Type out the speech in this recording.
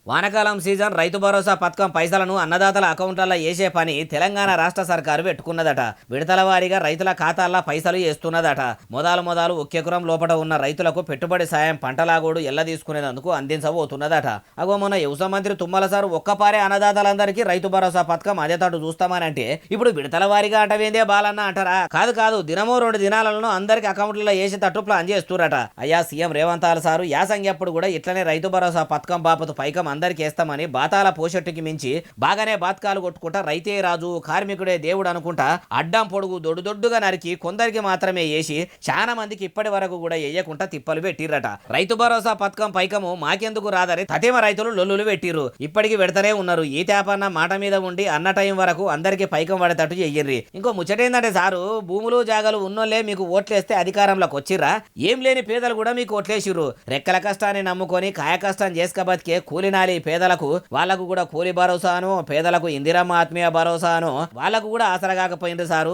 వానాకాలం సీజన్ రైతు భరోసా పథకం పైసలను అన్నదాతల అకౌంట్లలో వేసే పని తెలంగాణ రాష్ట్ర సర్కారు పెట్టుకున్నదట. విడతల వారీగా రైతుల ఖాతాల్లో పైసలు వేస్తున్నదట. మొదలు ఒక్కెకరం లోపల ఉన్న రైతులకు పెట్టుబడి సాయం పంటలాగోడు ఎల్ల తీసుకునేందుకు అందించబోతున్నదట. అగో మొన్న వ్యవసాయ మంత్రి తుమ్మల సారు ఒక్కపారే అన్నదాతలందరికీ రైతు భరోసా పథకం అదేతాటు చూస్తామని అంటే ఇప్పుడు విడతల వారీగా అంటవేందే బాలన్న అంటారా? కాదు దినమో 2 దినాలను అందరికి అకౌంట్లలో వేసేటట్టు ప్లాన్ చేస్తురట. అయ్యా సీఎం రేవంత్ సారు యాసంగి అప్పుడు కూడా ఇట్లనే రైతు భరోసా పథకం బాపతు పైకం అందరికి వేస్తామని బాతాల పోషెట్టుకి మించి బాగానే బాత్కాలు కొట్టుకుంటా రైతే రాజు కార్మికుడే దేవుడు అనుకుంటా అడ్డం పొడుగు దొడ్డుగా నరికి కొందరికి మాత్రమే వేసి చాలా మందికి ఇప్పటి వరకు కూడా వేయకుండా తిప్పలు పెట్టిరట. రైతు భరోసా పథకం పైకము మాకెందుకు రాదని తటిమ రైతులు లొల్లులు పెట్టిర్రు. ఇప్పటికి పెడతానే ఉన్నారు. ఈ తేపన్న మాట మీద ఉండి అన్న టైం వరకు అందరికి పైకం పడేటట్టు చెయ్యర్రి. ఇంకో ముచ్చటేందంటే సారు భూములు జాగాలు ఉన్నోళ్లే మీకు ఓట్లేస్తే అధికారంలోకి వచ్చిర్రా? ఏం లేని పేదలు కూడా మీకు ఓట్లేసిర్రు. రెక్కల కష్టాన్ని నమ్ముకొని కాయ కష్టం చేసుక బతికే కూలినాలి పేదలకు వాళ్ళకు కూడా కూలి భరోసాను, పేదలకు ఇందిరమ్మ ఆత్మీయ భరోసాను వాళ్ళకు కూడా ఆసరా కాకపోయింది సారు.